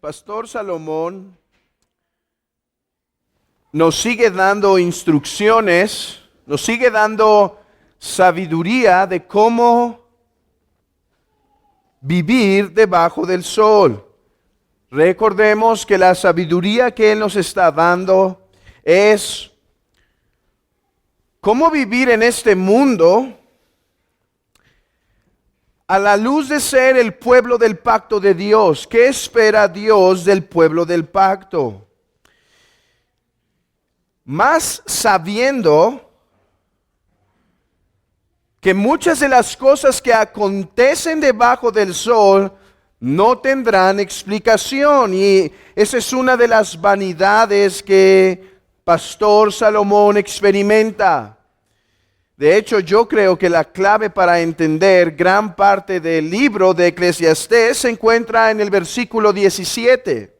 Pastor Salomón nos sigue dando instrucciones, nos sigue dando sabiduría de cómo vivir debajo del sol. Recordemos que la sabiduría que Él nos está dando es cómo vivir en este mundo a la luz de ser el pueblo del pacto de Dios. ¿Qué espera Dios del pueblo del pacto? Más sabiendo que muchas de las cosas que acontecen debajo del sol no tendrán explicación. Y esa es una de las vanidades que Pastor Salomón experimenta. De hecho, yo creo que la clave para entender gran parte del libro de Eclesiastés se encuentra en el versículo 17.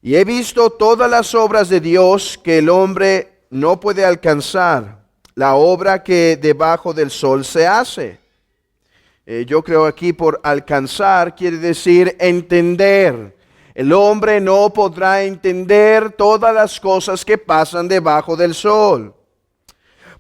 Y he visto todas las obras de Dios que el hombre no puede alcanzar, la obra que debajo del sol se hace. Yo creo aquí por alcanzar quiere decir entender. El hombre no podrá entender todas las cosas que pasan debajo del sol.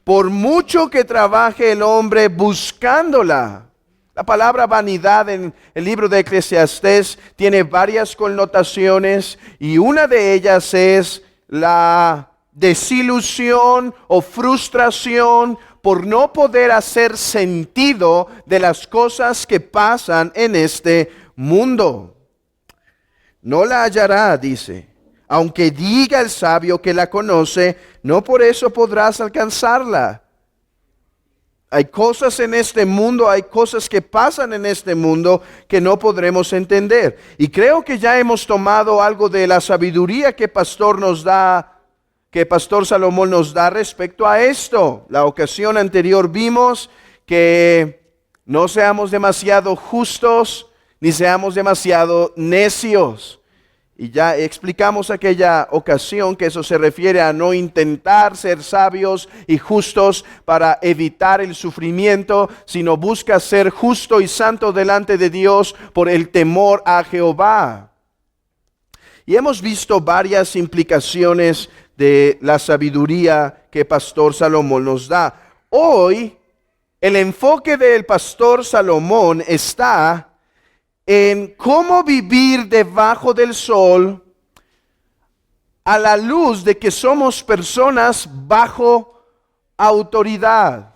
Por mucho que trabaje el hombre buscándola. La palabra vanidad en el libro de Eclesiastés tiene varias connotaciones y una de ellas es la desilusión o frustración por no poder hacer sentido de las cosas que pasan en este mundo. No la hallará, dice. Aunque diga el sabio que la conoce, no por eso podrás alcanzarla. Hay cosas en este mundo, hay cosas que pasan en este mundo que no podremos entender. Y creo que ya hemos tomado algo de la sabiduría que Pastor Salomón nos da respecto a esto. La ocasión anterior vimos que no seamos demasiado justos ni seamos demasiado necios. Y ya explicamos aquella ocasión que eso se refiere a no intentar ser sabios y justos para evitar el sufrimiento, sino busca ser justo y santo delante de Dios por el temor a Jehová. Y hemos visto varias implicaciones de la sabiduría que Pastor Salomón nos da. Hoy, el enfoque del Pastor Salomón está en cómo vivir debajo del sol a la luz de que somos personas bajo autoridad.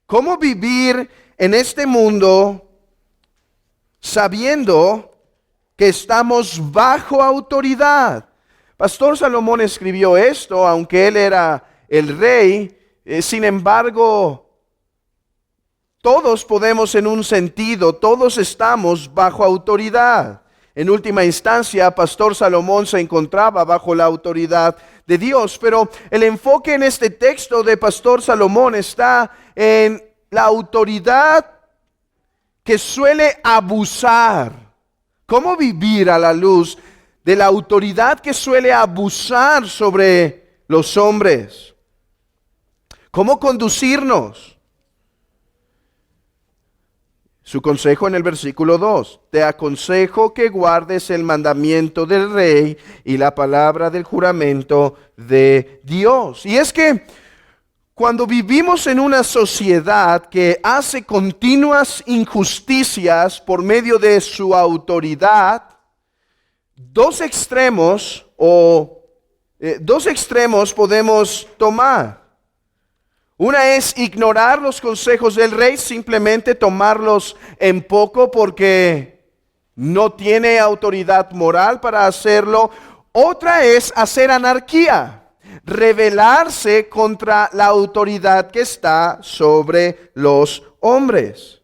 Cómo vivir en este mundo sabiendo que estamos bajo autoridad. Pastor Salomón escribió esto, aunque él era el rey, sin embargo, todos podemos en un sentido, todos estamos bajo autoridad. En última instancia, Pastor Salomón se encontraba bajo la autoridad de Dios, pero el enfoque en este texto de Pastor Salomón está en la autoridad que suele abusar. ¿Cómo vivir a la luz de la autoridad que suele abusar sobre los hombres? ¿Cómo conducirnos? Su consejo en el versículo 2, te aconsejo que guardes el mandamiento del rey y la palabra del juramento de Dios. Y es que cuando vivimos en una sociedad que hace continuas injusticias por medio de su autoridad, dos extremos podemos tomar. Una es ignorar los consejos del rey, simplemente tomarlos en poco porque no tiene autoridad moral para hacerlo. Otra es hacer anarquía, rebelarse contra la autoridad que está sobre los hombres.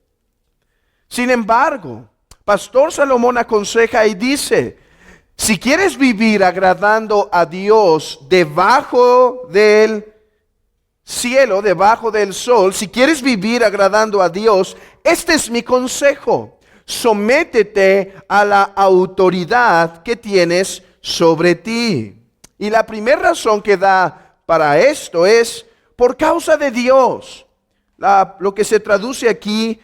Sin embargo, Pastor Salomón aconseja y dice, si quieres vivir agradando a Dios debajo del cielo, debajo del sol, si quieres vivir agradando a Dios, este es mi consejo. Sométete a la autoridad que tienes sobre ti. Y la primera razón que da para esto es por causa de Dios. Lo que se traduce aquí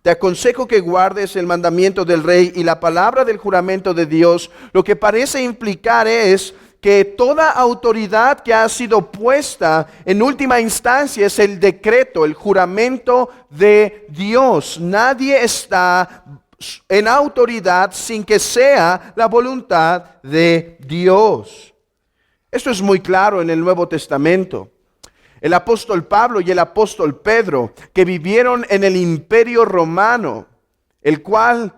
Te aconsejo que guardes el mandamiento del rey y la palabra del juramento de Dios. Lo que parece implicar es que toda autoridad que ha sido puesta en última instancia es el decreto, el juramento de Dios. Nadie está en autoridad sin que sea la voluntad de Dios. Esto es muy claro en el Nuevo Testamento. El apóstol Pablo y el apóstol Pedro, que vivieron en el imperio romano, el cual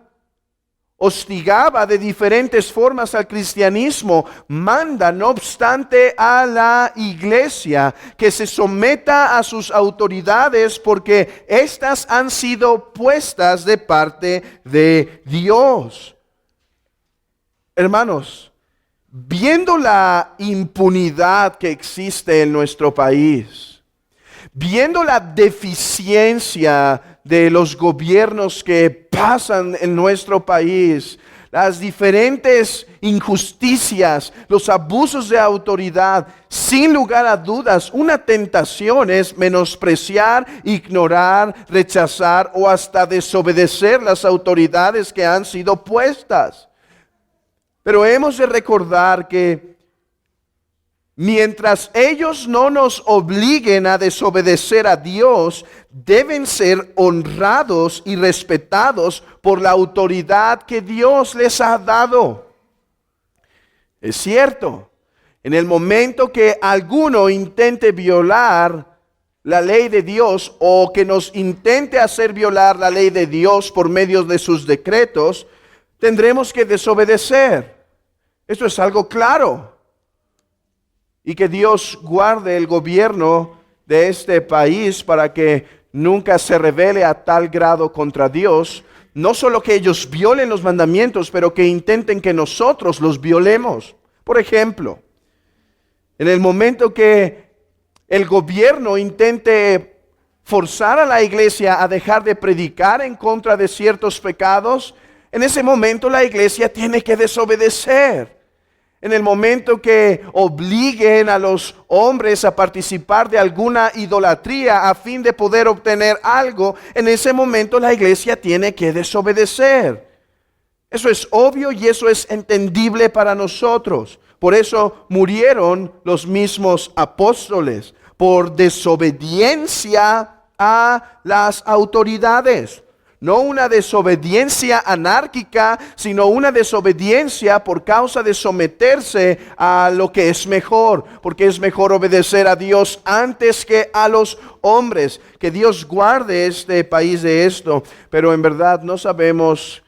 hostigaba de diferentes formas al cristianismo, manda no obstante a la iglesia que se someta a sus autoridades porque éstas han sido puestas de parte de Dios. Hermanos, viendo la impunidad que existe en nuestro país, viendo la deficiencia de los gobiernos que pasan en nuestro país, las diferentes injusticias, los abusos de autoridad, sin lugar a dudas, una tentación es menospreciar, ignorar, rechazar o hasta desobedecer las autoridades que han sido puestas. Pero hemos de recordar que mientras ellos no nos obliguen a desobedecer a Dios, deben ser honrados y respetados por la autoridad que Dios les ha dado. Es cierto, en el momento que alguno intente violar la ley de Dios o que nos intente hacer violar la ley de Dios por medio de sus decretos, tendremos que desobedecer. Esto es algo claro. Y que Dios guarde el gobierno de este país para que nunca se rebele a tal grado contra Dios. No solo que ellos violen los mandamientos, pero que intenten que nosotros los violemos. Por ejemplo, en el momento que el gobierno intente forzar a la iglesia a dejar de predicar en contra de ciertos pecados, en ese momento la iglesia tiene que desobedecer. En el momento que obliguen a los hombres a participar de alguna idolatría a fin de poder obtener algo, en ese momento la iglesia tiene que desobedecer. Eso es obvio y eso es entendible para nosotros. Por eso murieron los mismos apóstoles, por desobediencia a las autoridades. No una desobediencia anárquica, sino una desobediencia por causa de someterse a lo que es mejor, porque es mejor obedecer a Dios antes que a los hombres. Que Dios guarde este país de esto, pero en verdad no sabemos,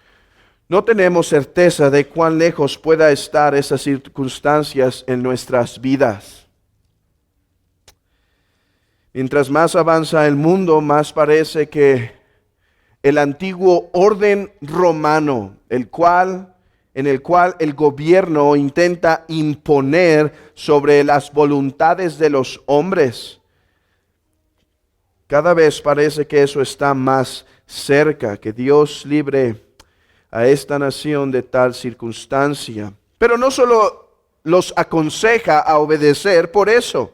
no tenemos certeza de cuán lejos pueda estar esas circunstancias en nuestras vidas. Mientras más avanza el mundo, más parece que el antiguo orden romano, en el cual el gobierno intenta imponer sobre las voluntades de los hombres. Cada vez parece que eso está más cerca, que Dios libre a esta nación de tal circunstancia. Pero no solo los aconseja a obedecer por eso,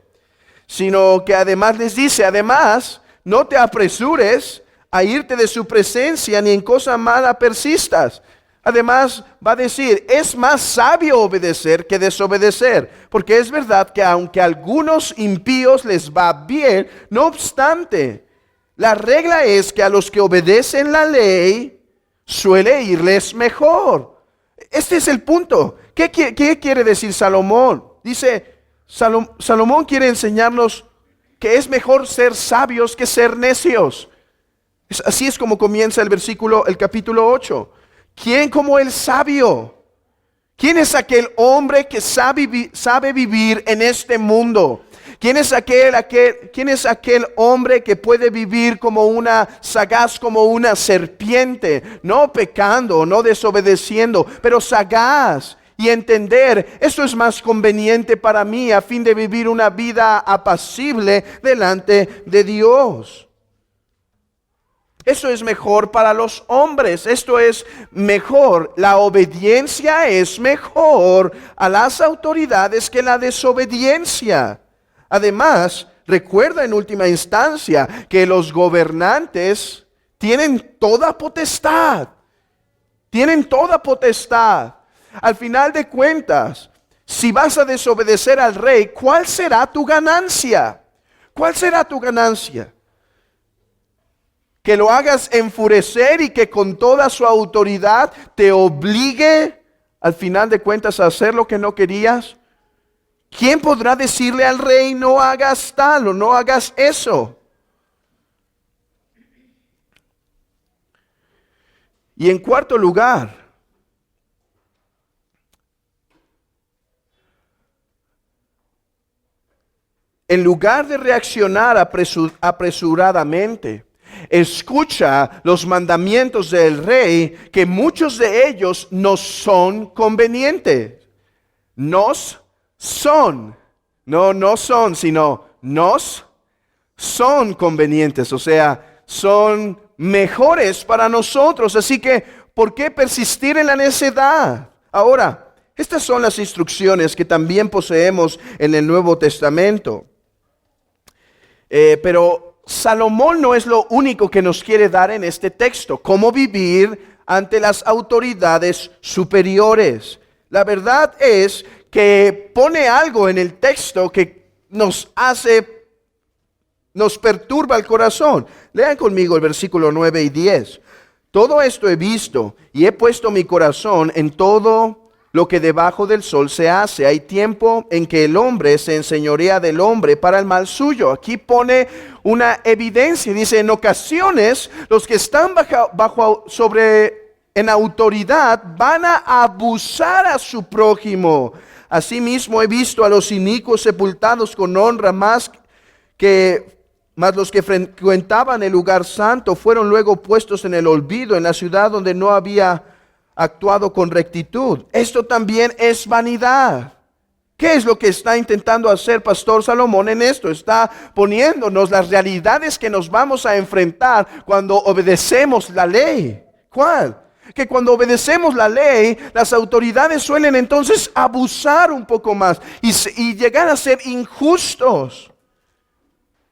sino que además les dice, además, no te apresures a irte de su presencia, ni en cosa mala persistas. Además va a decir, es más sabio obedecer que desobedecer, porque es verdad que aunque a algunos impíos les va bien, no obstante, la regla es que a los que obedecen la ley suele irles mejor. Este es el punto. ¿Qué quiere decir Salomón? Dice, Salomón quiere enseñarnos que es mejor ser sabios que ser necios. Así es como comienza el capítulo 8. ¿Quién como el sabio? ¿Quién es aquel hombre que sabe vivir en este mundo? ¿Quién es aquel hombre que puede vivir sagaz como una serpiente? No pecando, no desobedeciendo, pero sagaz. Y entender, esto es más conveniente para mí a fin de vivir una vida apacible delante de Dios. Esto es mejor para los hombres, esto es mejor. La obediencia es mejor a las autoridades que la desobediencia. Además, recuerda en última instancia que los gobernantes tienen toda potestad. Tienen toda potestad. Al final de cuentas, si vas a desobedecer al rey, ¿cuál será tu ganancia? ¿Cuál será tu ganancia? Que lo hagas enfurecer y que con toda su autoridad te obligue al final de cuentas a hacer lo que no querías. ¿Quién podrá decirle al rey no hagas tal o no hagas eso? Y en cuarto lugar, en lugar de reaccionar apresuradamente, escucha los mandamientos del rey, que muchos de ellos no son convenientes. Nos son, no son, sino nos son convenientes, o sea, son mejores para nosotros. Así que, ¿por qué persistir en la necedad? Ahora, estas son las instrucciones que también poseemos en el Nuevo Testamento. Pero Salomón no es lo único que nos quiere dar en este texto. Cómo vivir ante las autoridades superiores. La verdad es que pone algo en el texto que nos perturba el corazón. Lean conmigo el versículo 9 y 10. Todo esto he visto y he puesto mi corazón en todo lo que debajo del sol se hace. Hay tiempo en que el hombre se enseñorea del hombre para el mal suyo. Aquí pone una evidencia. Dice, en ocasiones los que están en autoridad van a abusar a su prójimo. Asimismo he visto a los inicuos sepultados con honra, más los que frecuentaban el lugar santo fueron luego puestos en el olvido en la ciudad donde no había actuado con rectitud. Esto también es vanidad. ¿Qué es lo que está intentando hacer Pastor Salomón en esto? Está poniéndonos las realidades que nos vamos a enfrentar cuando obedecemos la ley. ¿Cuál? Que cuando obedecemos la ley, las autoridades suelen entonces abusar un poco más y llegar a ser injustos.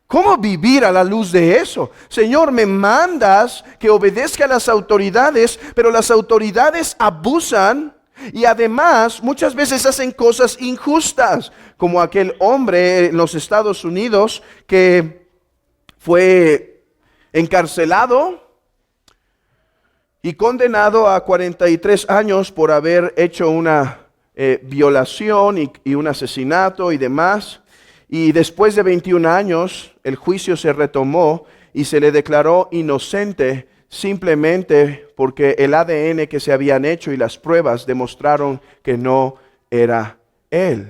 ¿Cómo vivir a la luz de eso? Señor, me mandas que obedezca a las autoridades, pero las autoridades abusan y además muchas veces hacen cosas injustas, como aquel hombre en los Estados Unidos que fue encarcelado y condenado a 43 años por haber hecho una violación y un asesinato y demás. Y después de 21 años, el juicio se retomó y se le declaró inocente simplemente porque el ADN que se habían hecho y las pruebas demostraron que no era él.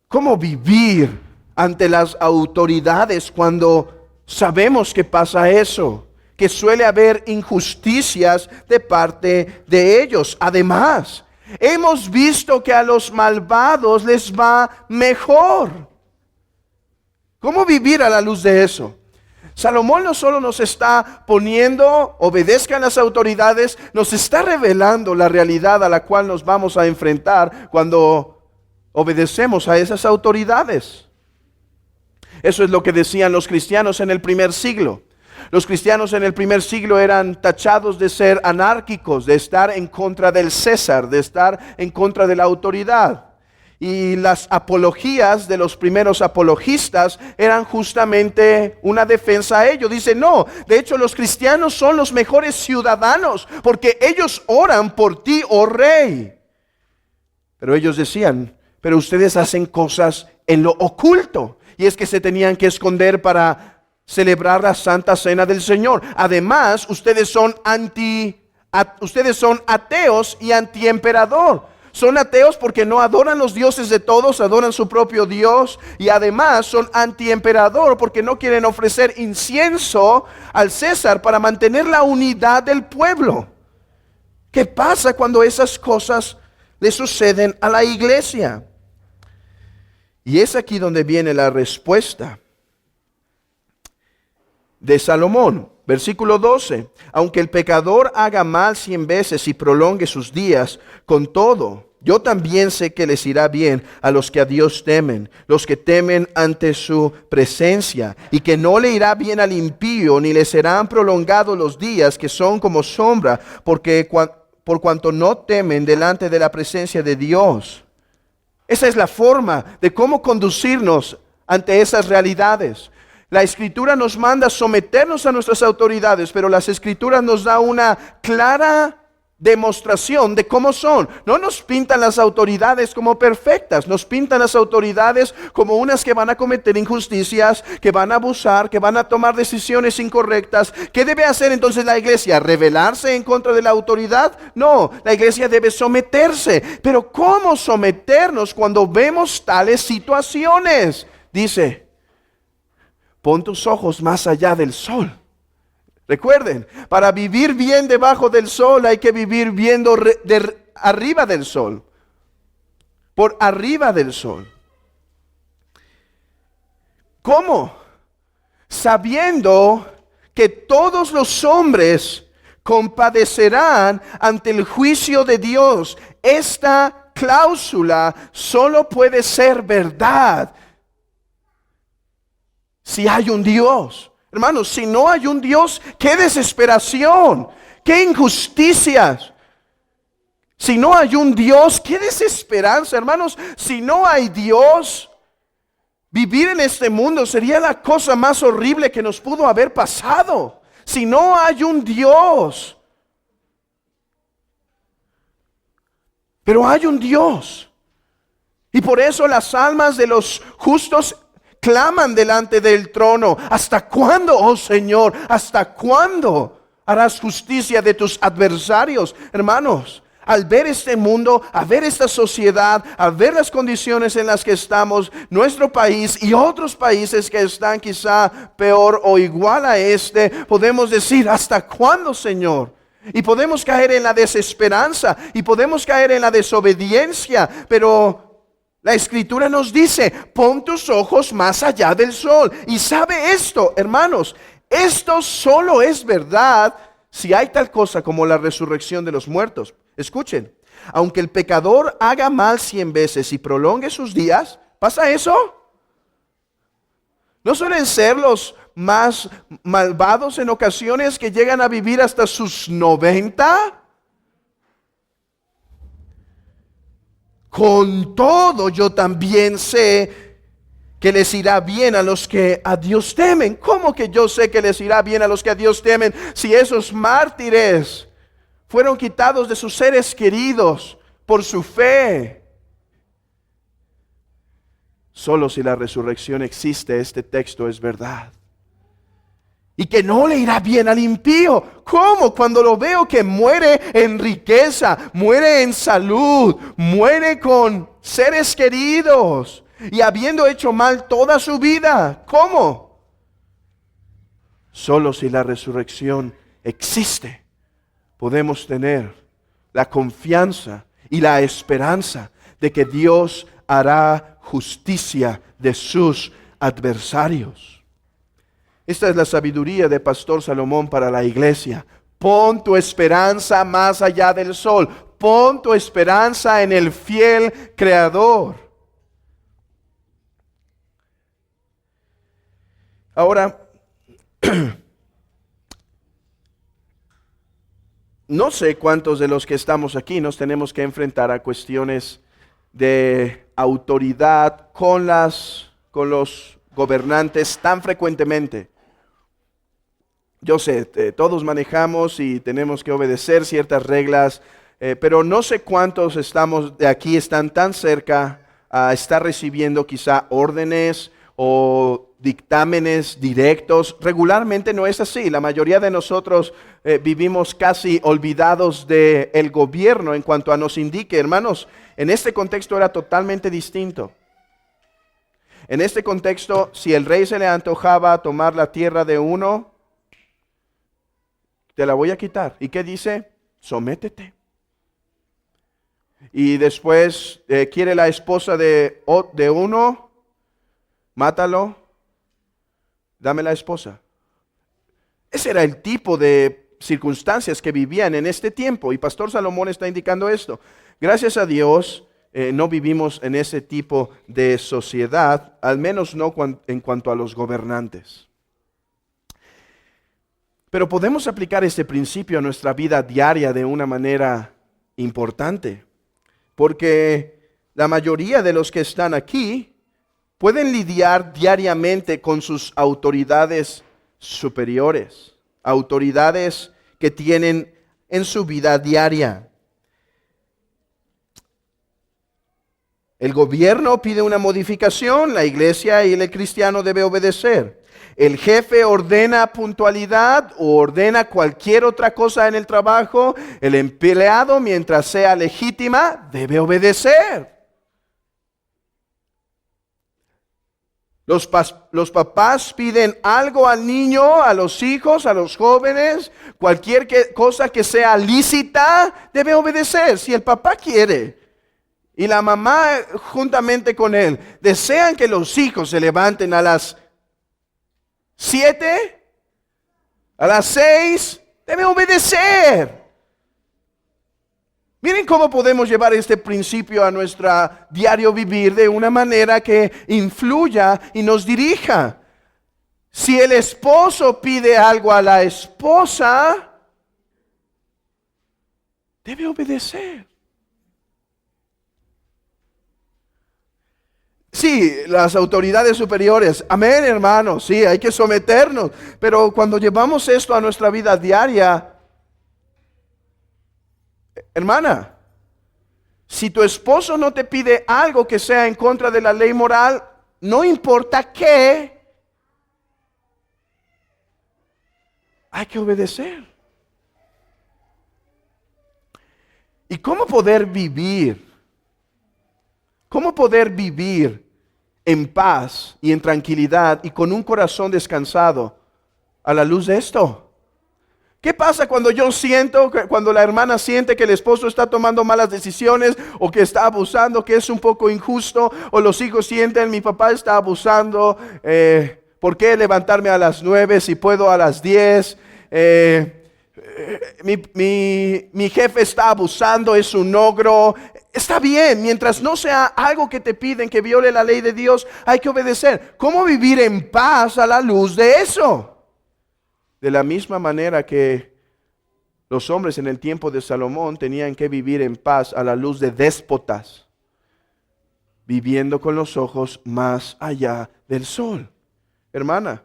¿Cómo vivir ante las autoridades cuando sabemos que pasa eso? Que suele haber injusticias de parte de ellos. Además, hemos visto que a los malvados les va mejor. ¿Cómo vivir a la luz de eso? Salomón no solo nos está poniendo, obedezcan las autoridades, nos está revelando la realidad a la cual nos vamos a enfrentar cuando obedecemos a esas autoridades. Eso es lo que decían los cristianos en el primer siglo. Los cristianos en el primer siglo eran tachados de ser anárquicos, de estar en contra del César, de estar en contra de la autoridad. Y las apologías de los primeros apologistas eran justamente una defensa a ello. Dice, no, de hecho los cristianos son los mejores ciudadanos porque ellos oran por ti, oh rey. Pero ellos decían, pero ustedes hacen cosas en lo oculto. Y es que se tenían que esconder para celebrar la Santa Cena del Señor. Además, ustedes son ateos y antiemperador. Son ateos porque no adoran los dioses de todos, adoran su propio Dios. Y además son antiemperador porque no quieren ofrecer incienso al César para mantener la unidad del pueblo. ¿Qué pasa cuando esas cosas le suceden a la iglesia? Y es aquí donde viene la respuesta de Salomón. Versículo 12. Aunque el pecador haga mal 100 veces y prolongue sus días, con todo, yo también sé que les irá bien a los que a Dios temen, los que temen ante su presencia, y que no le irá bien al impío, ni le serán prolongados los días que son como sombra, por cuanto no temen delante de la presencia de Dios. Esa es la forma de cómo conducirnos ante esas realidades. La Escritura nos manda someternos a nuestras autoridades, pero las Escrituras nos da una clara demostración de cómo son. No nos pintan las autoridades como perfectas, nos pintan las autoridades como unas que van a cometer injusticias, que van a abusar, que van a tomar decisiones incorrectas. ¿Qué debe hacer entonces la iglesia? ¿Rebelarse en contra de la autoridad? No, la iglesia debe someterse. Pero ¿cómo someternos cuando vemos tales situaciones? Dice, pon tus ojos más allá del sol. Recuerden, para vivir bien debajo del sol hay que vivir viendo arriba del sol. Por arriba del sol. ¿Cómo? Sabiendo que todos los hombres compadecerán ante el juicio de Dios. Esta cláusula solo puede ser verdad si hay un Dios. Hermanos, si no hay un Dios, qué desesperación, qué injusticias. Si no hay un Dios, qué desesperanza, hermanos. Si no hay Dios, vivir en este mundo sería la cosa más horrible que nos pudo haber pasado. Si no hay un Dios. Pero hay un Dios. Y por eso las almas de los justos claman delante del trono. ¿Hasta cuándo, oh Señor? ¿Hasta cuándo harás justicia de tus adversarios? Hermanos, al ver este mundo, a ver esta sociedad, a ver las condiciones en las que estamos, nuestro país y otros países que están quizá peor o igual a este, podemos decir, ¿hasta cuándo, Señor? Y podemos caer en la desesperanza y podemos caer en la desobediencia, pero la Escritura nos dice, pon tus ojos más allá del sol. Y sabe esto, hermanos, esto solo es verdad si hay tal cosa como la resurrección de los muertos. Escuchen, aunque el pecador haga mal 100 veces y prolongue sus días, ¿pasa eso? ¿No suelen ser los más malvados en ocasiones que llegan a vivir hasta sus 90? Con todo, yo también sé que les irá bien a los que a Dios temen. ¿Cómo que yo sé que les irá bien a los que a Dios temen si esos mártires fueron quitados de sus seres queridos por su fe? Solo si la resurrección existe, este texto es verdad. Y que no le irá bien al impío. ¿Cómo? Cuando lo veo que muere en riqueza, muere en salud, muere con seres queridos y habiendo hecho mal toda su vida. ¿Cómo? Solo si la resurrección existe, podemos tener la confianza y la esperanza de que Dios hará justicia de sus adversarios. Esta es la sabiduría de Pastor Salomón para la iglesia. Pon tu esperanza más allá del sol. Pon tu esperanza en el fiel Creador. Ahora, no sé cuántos de los que estamos aquí nos tenemos que enfrentar a cuestiones de autoridad con los gobernantes tan frecuentemente. Yo sé, todos manejamos y tenemos que obedecer ciertas reglas, pero no sé cuántos están tan cerca a estar recibiendo quizá órdenes o dictámenes directos. Regularmente no es así. La mayoría de nosotros vivimos casi olvidados del gobierno en cuanto a nos indique. Hermanos, en este contexto era totalmente distinto. En este contexto, si el rey se le antojaba tomar la tierra de uno, te la voy a quitar. ¿Y qué dice? Sométete. Y después quiere la esposa de uno, mátalo, dame la esposa. Ese era el tipo de circunstancias que vivían en este tiempo. Y Pastor Salomón está indicando esto. Gracias a Dios, no vivimos en ese tipo de sociedad, al menos no en cuanto a los gobernantes. Pero podemos aplicar este principio a nuestra vida diaria de una manera importante, porque la mayoría de los que están aquí pueden lidiar diariamente con sus autoridades superiores, autoridades que tienen en su vida diaria. El gobierno pide una modificación, la iglesia y el cristiano debe obedecer. El jefe ordena puntualidad o ordena cualquier otra cosa en el trabajo. El empleado, mientras sea legítima, debe obedecer. Los papás piden algo al niño, a los hijos, a los jóvenes. Cualquier cosa que sea lícita debe obedecer. Si el papá quiere y la mamá juntamente con él desean que los hijos se levanten a las 7, a las 6, debe obedecer. Miren cómo podemos llevar este principio a nuestro diario vivir de una manera que influya y nos dirija. Si el esposo pide algo a la esposa, debe obedecer. Sí, las autoridades superiores, amén, hermanos, sí, hay que someternos. Pero cuando llevamos esto a nuestra vida diaria, hermana, si tu esposo no te pide algo que sea en contra de la ley moral, no importa qué, hay que obedecer. ¿Y cómo poder vivir? ¿Cómo poder vivir en paz y en tranquilidad y con un corazón descansado a la luz de esto? ¿Qué pasa cuando cuando la hermana siente que el esposo está tomando malas decisiones o que está abusando, que es un poco injusto, o los hijos sienten, mi papá está abusando, ¿por qué levantarme a las 9 si puedo a las 10? Mi jefe está abusando, es un ogro. Está bien, mientras no sea algo que te piden que viole la ley de Dios, hay que obedecer. ¿Cómo vivir en paz a la luz de eso? De la misma manera que los hombres en el tiempo de Salomón tenían que vivir en paz a la luz de déspotas, viviendo con los ojos más allá del sol. Hermana,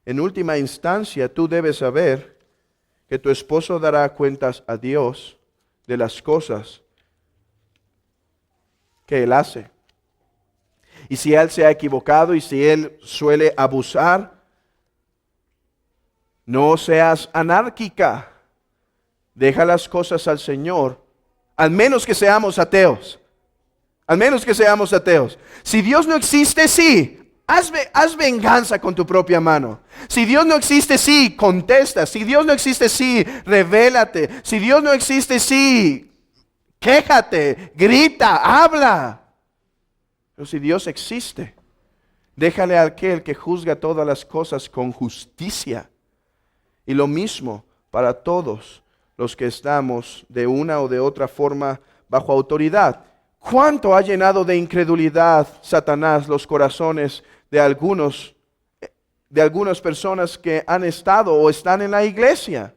en última instancia tú debes saber que tu esposo dará cuentas a Dios de las cosas que él hace. Y si él se ha equivocado y si él suele abusar, no seas anárquica. Deja las cosas al Señor, al menos que seamos ateos. Al menos que seamos ateos. Si Dios no existe, sí, haz venganza con tu propia mano. Si Dios no existe, sí, contesta. Si Dios no existe, sí, revélate. Si Dios no existe, sí, quéjate, grita, habla. Pero si Dios existe, déjale a aquel que juzga todas las cosas con justicia. Y lo mismo para todos los que estamos de una o de otra forma bajo autoridad. ¿Cuánto ha llenado de incredulidad Satanás los corazones de algunas personas que han estado o están en la iglesia?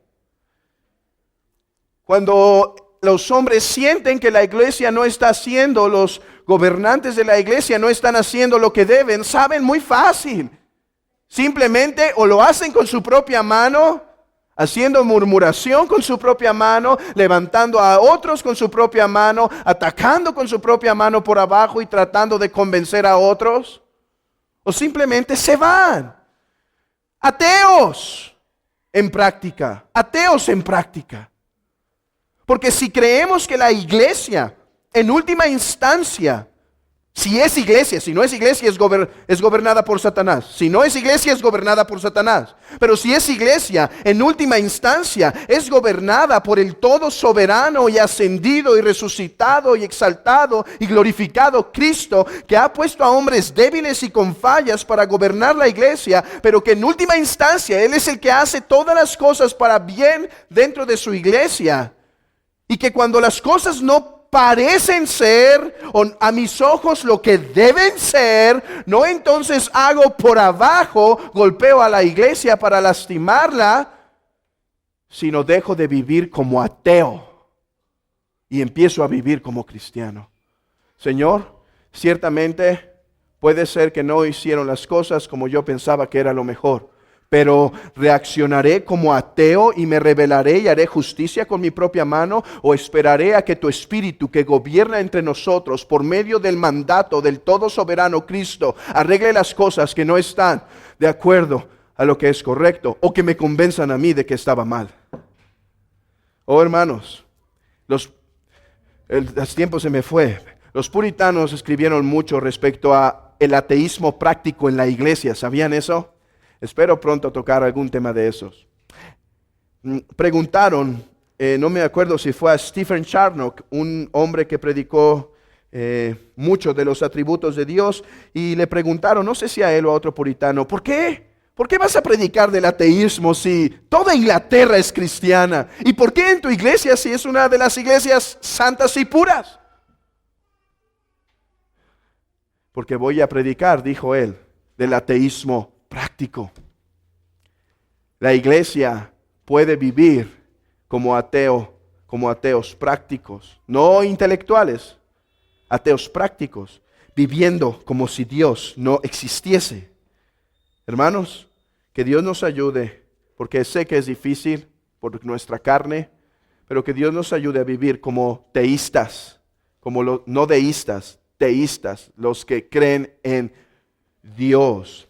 Cuando los hombres sienten que la iglesia no está haciendo, los gobernantes de la iglesia no están haciendo lo que deben, saben muy fácil. Simplemente o lo hacen con su propia mano, haciendo murmuración con su propia mano, levantando a otros con su propia mano, atacando con su propia mano por abajo y tratando de convencer a otros. O simplemente se van. Ateos en práctica. Ateos en práctica. Porque si creemos que la iglesia, en última instancia, si es iglesia, si no es iglesia, es gobernada por Satanás. Si no es iglesia, es gobernada por Satanás. Pero si es iglesia, en última instancia, es gobernada por el todo soberano y ascendido y resucitado y exaltado y glorificado Cristo, que ha puesto a hombres débiles y con fallas para gobernar la iglesia, pero que en última instancia Él es el que hace todas las cosas para bien dentro de su iglesia. Y que cuando las cosas no parecen ser, o a mis ojos lo que deben ser, no entonces hago por abajo, golpeo a la iglesia para lastimarla, sino dejo de vivir como ateo y empiezo a vivir como cristiano. Señor, ciertamente puede ser que no hicieron las cosas como yo pensaba que era lo mejor, pero reaccionaré como ateo y me rebelaré y haré justicia con mi propia mano, o esperaré a que tu Espíritu que gobierna entre nosotros por medio del mandato del todo soberano Cristo arregle las cosas que no están de acuerdo a lo que es correcto, o que me convenzan a mí de que estaba mal. Oh hermanos, el tiempo se me fue. Los puritanos escribieron mucho respecto a el ateísmo práctico en la iglesia. ¿Sabían eso? Espero pronto tocar algún tema de esos. Preguntaron, no me acuerdo si fue a Stephen Charnock, un hombre que predicó mucho de los atributos de Dios, y le preguntaron, no sé si a él o a otro puritano, ¿por qué? ¿Por qué vas a predicar del ateísmo si toda Inglaterra es cristiana? ¿Y por qué en tu iglesia si es una de las iglesias santas y puras? Porque voy a predicar, dijo él, del ateísmo práctico. La iglesia puede vivir como ateos prácticos, no intelectuales, ateos prácticos, viviendo como si Dios no existiese. Hermanos, que Dios nos ayude, porque sé que es difícil por nuestra carne, pero que Dios nos ayude a vivir como teístas, como no deístas, teístas, los que creen en Dios.